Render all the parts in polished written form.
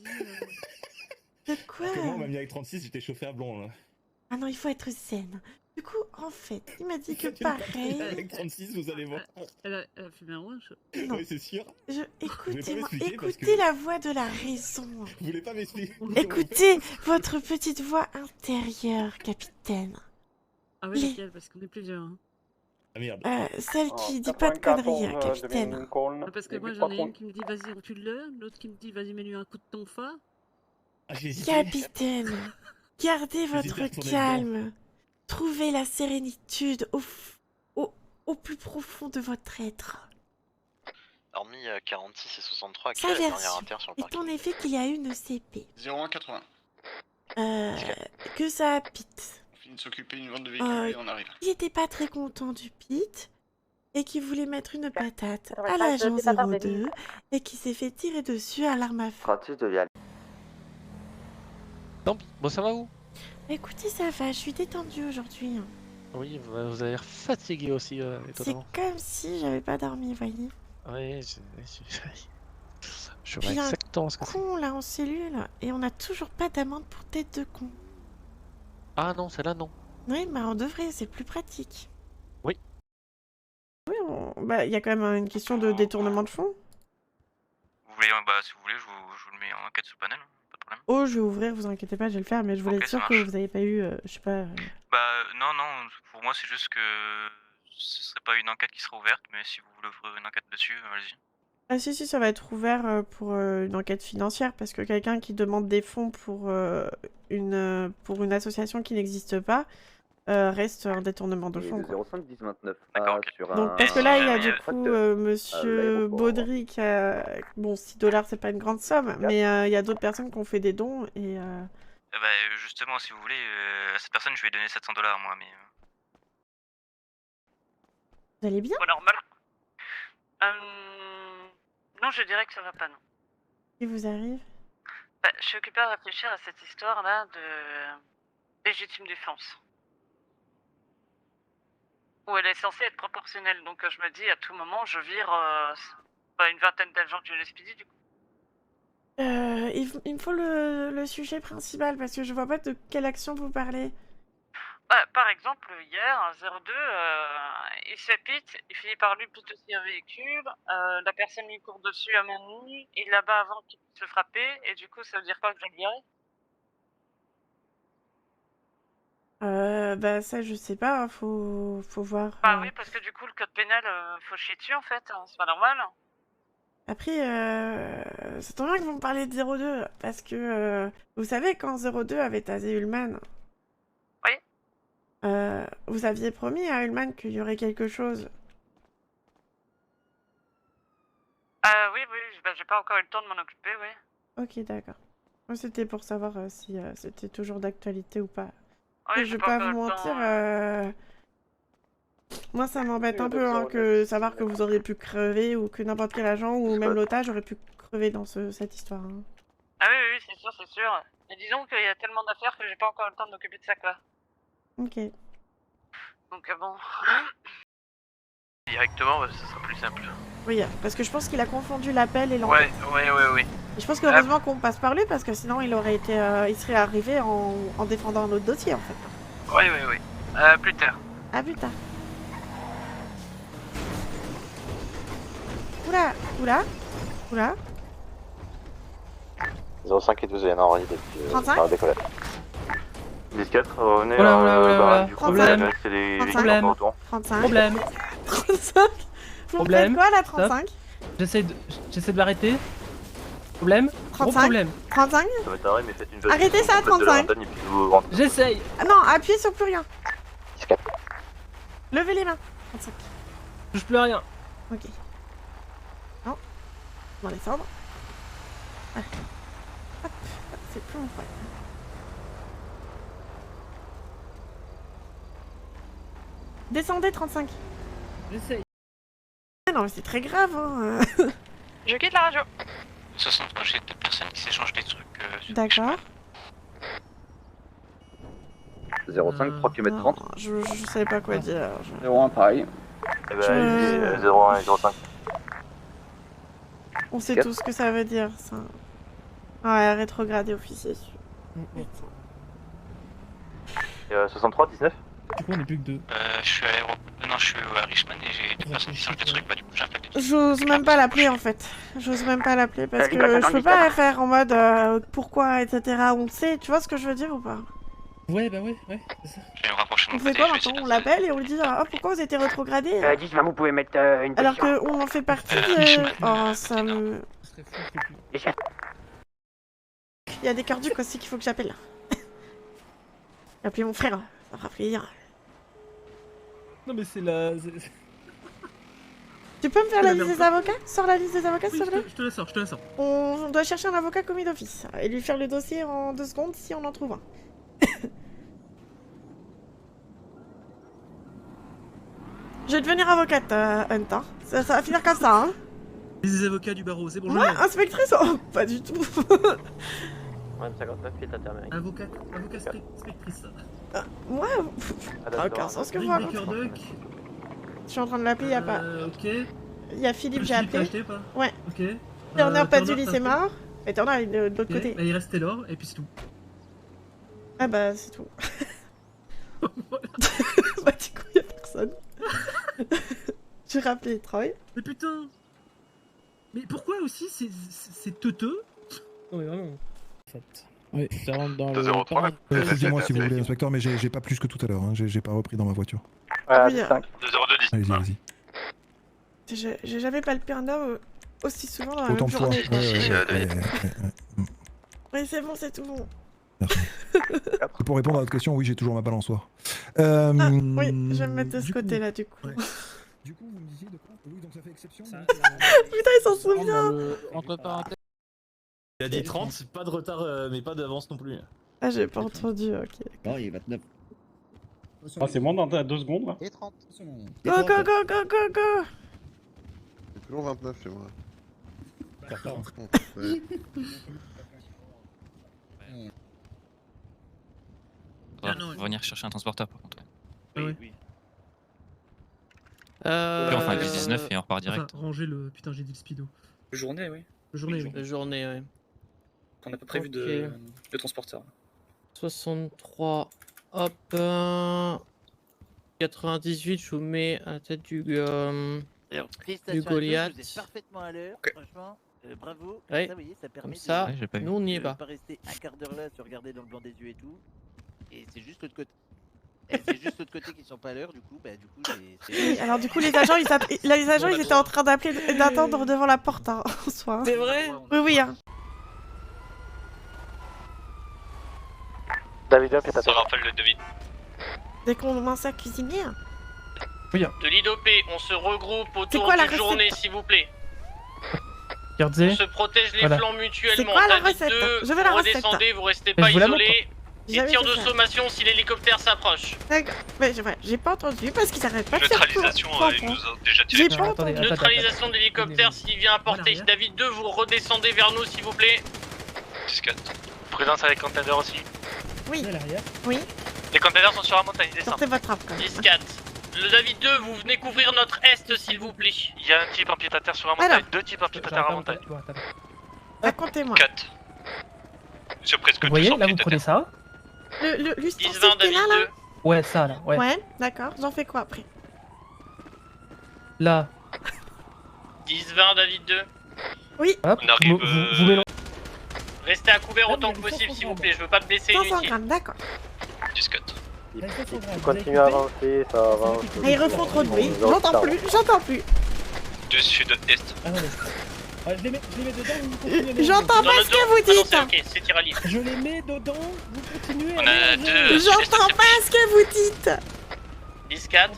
De quoi? Moi, on m'a mis avec 36, j'étais chauffé à blond, là. Ah non, il faut être zen. Du coup, en fait, il m'a dit que pareil... Avec 36, vous allez voir. Elle a fumé un rouge. Non. Oui, c'est sûr. Écoutez-moi, m'expliquer parce écoutez que- la voix de la raison. Vous voulez pas m'expliquer? Écoutez votre petite voix intérieure, capitaine. Ah ouais, laquelle? Parce qu'on est plusieurs. Hein. Ah merde. Celle qui dit pas de conneries, capitaine. Ah, parce que moi j'en ai une qui me dit vas-y encule-le, l'autre qui me dit vas-y mets-lui un coup de tonfa. Ah, j'ai hésité. Capitaine, gardez J'hésitais votre à retourner calme. Trouvez la sérénitude au plus profond de votre être. Hormis 46 et 63 qui Sa a la dernière version inter sur le est parking. en effet qu'il y a une CP. 0180. Que ça pite. On finit de s'occuper d'une vente de véhicules et on arrive. Il était pas très content du pit et qui voulait mettre une patate Ouais, à pas l'agent de patate, 02 et qui s'est fait tirer dessus à l'arme à feu. Francis de Vial. Non, bon ça va vous? Écoutez, ça va, je suis détendue aujourd'hui. Oui, vous avez l'air fatigué aussi, C'est étonnamment. comme si j'avais pas dormi, voyez. Oui, je Puis vois un exactement ce que c'est. con là en cellule et on a toujours pas d'amende pour tête de con. Ah non, celle-là non. Oui, bah on devrait, c'est plus pratique. Oui. Oui, bah il y a quand même une question de détournement de fonds. Vous voulez, si vous voulez, je vous le mets en enquête sous panel, pas de problème. Oh, je vais ouvrir, vous inquiétez pas, je vais le faire, mais je voulais Ok, être sûr ça que marche. vous avez pas eu, je sais pas... Non, pour moi c'est juste que ce serait pas une enquête qui serait ouverte, mais si vous voulez ouvrir une enquête dessus, allez-y. Ah si, ça va être ouvert pour une enquête financière, parce que quelqu'un qui demande des fonds pour une association qui n'existe pas reste un détournement de fonds. 05 10 29. D'accord, ok. Sur Donc, un... parce que là, il y a du facteur. coup monsieur l'aéroport. Baudry qui a... Bon, 6 $, c'est pas une grande somme, mais il y a d'autres personnes qui ont fait des dons et... Justement, si vous voulez, à cette personne je vais donner 700 $, moi, mais... Vous allez bien? Pas normal. Non, je dirais que ça va pas, non. Qu'est-ce qui vous arrive? Bah, je suis occupée à réfléchir à cette histoire-là de légitime défense. Où elle est censée être proportionnelle, donc je me dis à tout moment je vire une vingtaine d'agents du LSPD du coup. Il me faut le sujet principal, parce que je vois pas de quelle action vous parlez. Par exemple, hier, 02, il se fait pit, il finit par lui pit aussi un véhicule, la personne lui court dessus à main nue, il là-bas avant qu'il puisse se frapper, et du coup ça veut dire quoi que je vais le virer? Bah ça je sais pas, faut voir. Bah oui, parce que du coup le code pénal, faut chier dessus en fait, hein, c'est pas normal. Après, c'est trop bien que vous me parlez de 02, parce que vous savez quand 02 avait tasé Ullman. Oui. Vous aviez promis à Ullman qu'il y aurait quelque chose. Oui, bah, j'ai pas encore eu le temps de m'en occuper, oui. Ok, d'accord. Moi c'était pour savoir si c'était toujours d'actualité ou pas. Oui, Je j'ai vais pas encore vous eu le mentir, temps, moi ça m'embête un peu hein, que savoir que vous auriez pu crever ou que n'importe quel agent ou même l'otage aurait pu crever dans cette histoire. Hein. Ah oui, c'est sûr, c'est sûr. Mais disons qu'il y a tellement d'affaires que j'ai pas encore le temps de m'occuper de ça, quoi. Ok. Donc bon... Directement, ça sera plus simple. Oui, parce que je pense qu'il a confondu l'appel et l'enquête. Ouais. Et je pense que heureusement qu'on passe par lui parce que sinon il aurait été, il serait arrivé en défendant un autre dossier en fait. Oui. Plus tard. À plus tard. Oula. 05 et 12 et Henri depuis 35 le décollage. 14, revenez Voilà. du coup, Problème. c'est les Problème. véhicules autour. 35. Problème. 35. Vous me Problème. faites quoi là, 35 J'essaie de m'arrêter. Problème. Gros 35. problème. 35. Ça va être arrêté, mais faites une Arrêtez ça, 35. J'essaye. Ah non, appuyez sur plus rien. 14. Levez les mains. 35. Je touche plus à rien. Ok. Non. Dans les cendres. Ah. Hop. C'est plus mon problème. Descendez 35. J'essaye. Ah non mais c'est très grave hein. Je quitte la radio. 63, j'ai deux personnes qui s'échangent des trucs. D'accord. 05, 3 km 30. Non, je savais pas quoi dire. 01 pareil. Eh ben, 01 et 05. On sait Quatre. tous ce que ça veut dire ça. Ouais, rétrogradé officier. 63, 19. Du coup, on est plus que 2. Je suis à l'aéroport. Non, je suis à Richmond et j'ai deux personnes qui changent de trucs. Bah, du coup, j'appelle des J'ose même pas l'appeler en fait. J'ose même pas l'appeler parce que je peux pas faire en mode pourquoi, etc. On sait, tu vois ce que je veux dire ou pas? Ouais, bah ouais, c'est ça. Je vais me rapprocher de On mon fait côté. quoi je vais essayer maintenant? On de- l'appelle et on lui dit ah pourquoi vous êtes rétrogradé? Dites-moi, vous pouvez mettre une Alors qu'on en fait partie de... Oh ça me... Ce serait fou, je sais plus. Il y a des carducs aussi qu'il faut que j'appelle. J'ai appelé mon frère, ça fera plaisir. Non, mais c'est la. Tu peux me faire la liste des avocats? Sors la liste des avocats s'il te plaît. Je te la sors, je te la sors. On doit chercher un avocat commis d'office et lui faire le dossier en 2 secondes si on en trouve un. Je vais devenir avocate, Hunt. Hein. Ça va finir comme ça, hein. Les avocats du barreau, c'est bon, Moi, inspectrice? Oh, pas du tout. Ouais, 59 pieds intermédiaire. Avocat spectrice. Moi, ça a aucun sens que vous racontez. Je suis en train de l'appeler, y'a pas... Ok. Il y a Philippe, j'ai Philippe, t'as appelé. acheté pas? Ouais. Ok. Turner, pas du Turner, lycée mort. Et Turner, il est de l'autre Ok, côté. bah, il reste Taylor, et puis c'est tout. Ah bah, c'est tout. Bah, du coup, y'a personne. J'ai rappelé Troy. Mais putain. Mais pourquoi aussi c'est teuteux? Non mais vraiment. En fait. Oui, ça rentre dans 203. Excusez-moi si vous voulez, inspecteur, mais j'ai pas plus que tout à l'heure. Hein. J'ai pas repris dans ma voiture. Ah oui, 20210. Allez-y, allez-y. j'ai jamais palpé un homme aussi souvent dans la Autant même de fois. journée. Ouais. Oui, c'est bon, c'est tout bon. Merci. Et pour répondre à votre question, oui, j'ai toujours ma balançoire. Ah, oui, je vais me mettre de ce côté-là, du coup. Ouais. Du coup, vous me disiez de quoi? Oui, donc ça fait exception. Putain, il s'en souvient. Il a dit 30, pas de retard, mais pas d'avance non plus. Ah, j'ai pas entendu, ok. Non, il est 29. Ah, c'est moi dans 2 secondes là. Et 30. Go, go, go, go, go, go. C'est toujours 29 chez moi. D'accord. Ouais. Ah, non, Venir chercher un transporteur par contre. Ah ouais. Oui. Puis on fait un 19 et on repart direct. Enfin, ranger le. Putain, j'ai dit le speedo. Journée, oui. Le journée, oui. La journée, ouais. On n'a pas prévu de transporteur. 63. Hop. 98, je vous mets à la tête du Goliath. Vous êtes parfaitement à l'heure, franchement. Bravo. Ouais. Ça, vous voyez, ça permet Comme ça, Ouais, j'ai pas vu. nous on n'y est de pas. pas rester un quart d'heure là, se regarder dans le blanc des yeux et tout. Et c'est juste l'autre côté. Et c'est juste l'autre côté qui sont pas à l'heure, du coup, Oui, alors du coup, les agents, ils étaient en train d'attendre devant la porte, hein, en soi. C'est vrai? Oui, oui, hein. David, pied Ça rappelle le David. Dès qu'on commence à cuisiner. Hein. De l'IDOP, on se regroupe C'est autour quoi la d'une recette? journée, s'il vous plaît. On Regardez. se protège les Voilà. flancs mutuellement. C'est quoi la David recette? 2, Je veux la vous recette. redescendez, vous restez Mais pas je vous la isolés. Et J'avais tir fait de ça. sommation si l'hélicoptère s'approche. D'accord. Mais j'ai pas entendu parce qu'ils arrêtent pas de faire Neutralisation, tout. il nous a déjà J'ai tiré. pas Attendez, entendu. Neutralisation de l'hélicoptère s'il vient apporter. Voilà, David 2, vous redescendez vers nous, s'il vous plaît. 10-4. Présence avec container aussi. Oui, À l'arrière. oui. Les containers sont sur la montagne, descendent. Sortez votre trappe quand même. 10-4. Le David 2, vous venez couvrir notre est, s'il vous plaît. Il y a un type en pied à terre sur la montagne, Alors. 2 types en pied à terre à montagne. Racontez-moi. 4. Sur presque Vous voyez, tous en là pied vous à prenez terre. ça. L'ustensile 10-20, qui est David là, là 2. Ouais, ça là, ouais. Ouais, d'accord. J'en fais quoi après? Là. 10-20, David 2. Hop, On arrive, vous mélangez. Restez à couvert Ah, autant que possible, s'il vous plaît. Je veux pas blesser 500 inutile. grammes, d'accord. 10-4. Continue à avancer, ça avance. Ah, ils refont trop de bruit. J'entends plus, j'entends plus. 2 sud-est. Ah non, je les mets dedans, vous continuez. J'entends pas ce que vous Ah non, dites. c'est ok, c'est tir à libre. Je les mets dedans, vous continuez On a mélanger. deux. J'entends pas ce que vous dites. 10-4.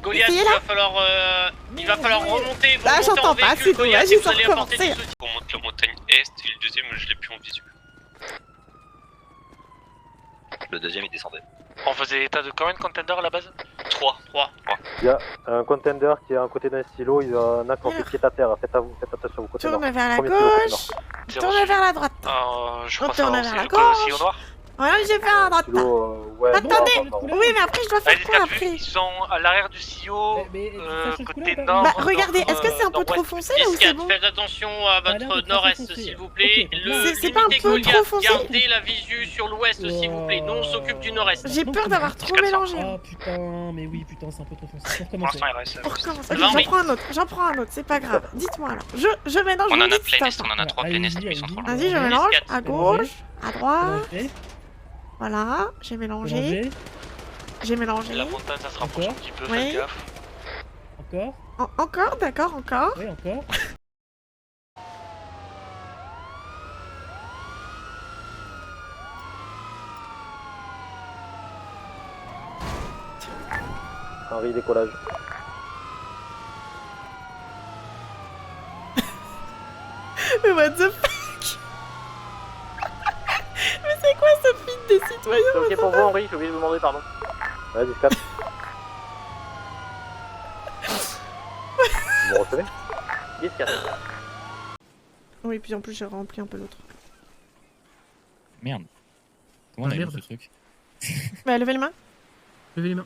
Goliath, Essayez, il là. va falloir remonter. Vous Ah, montez j'entends en pas, véhicule, c'est tout, Goliath, vas-y, et vous faut allez apporter du recommencer. soutien. On monte la montagne est et le deuxième, je l'ai plus en visuel. Le deuxième, il descendait. On faisait état de combien de contenders à la base 3. Il y a un contender qui est à côté d'un silo, il y en a qui ont fait pied à terre. Faites attention, vous côté nord. Tourne vers la Premier silo, côté gauche. Tourne vers la droite. Je crois On que ça tourne va vers aussi. la Le col aussi gauche. au noir Ouais, j'ai fait un droite. Ouais, Attendez. non. Oui, mais après, je dois faire quoi après? Ils sont à l'arrière du CEO, côté nord. Bah, regardez, est-ce que c'est un peu trop foncé là ou c'est bon? Faites attention à votre nord-est, s'il vous plaît. C'est pas un peu trop foncé? Gardez la visu sur l'ouest, s'il vous plaît. Nous, on s'occupe du nord-est. J'ai peur d'avoir trop mélangé. Oh putain, mais oui, putain, c'est un peu trop foncé. Pour Pour commencer. l'instant, il reste. On recommence. Ok, j'en prends un autre, c'est pas grave. Dites-moi alors. Je mélange. On en vous a dites playlist, stop. on en a 3 playlists, ils sont trop longs. Vas-y, je mélange. À gauche, à Mélangé. droite. Voilà, j'ai mélangé. Mélangé. J'ai mélangé. La montagne, ça se rapproche un petit peu, Oui. faites gaffe. Encore. Encore, d'accord, encore. Oui, encore. Henri, décollage. Mais what the fuck? Mais c'est quoi ce feed des citoyens? C'est ok pour vous, Henri, j'ai oublié de vous demander pardon. Ouais, 10-4. Vous me recevez 10-4. Oui, puis en plus j'ai rempli un peu l'autre. Merde. Comment on a eu merde. ce truc? Bah, levez les mains. Levez les mains.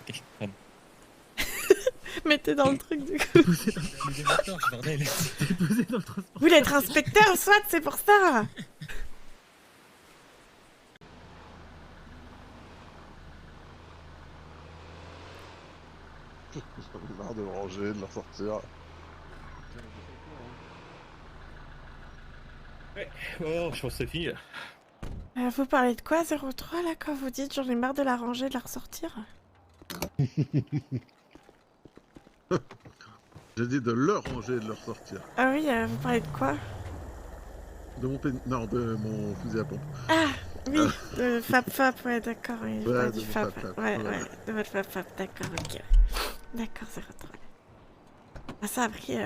Ok, pardon. Mettez dans le truc du coup. Posez dans le transport. Vous voulez être inspecteur, soit, c'est pour ça. J'en ai marre de le ranger, de le ressortir. Oh, je pense que Sophie. Vous parlez de quoi, 03 là, quand vous dites j'en ai marre de la ranger, de la ressortir? J'ai dit de le ranger et de le ressortir. Ah oui, vous parlez de quoi? De mon non, de mon fusil à pompe. Ah oui, de Fap, ouais, d'accord, oui, je Ouais, parle de du mon Fap. Fap, Ouais, ouais. ouais, de votre Fap, d'accord, ok. D'accord, 03. Ah, ça a pris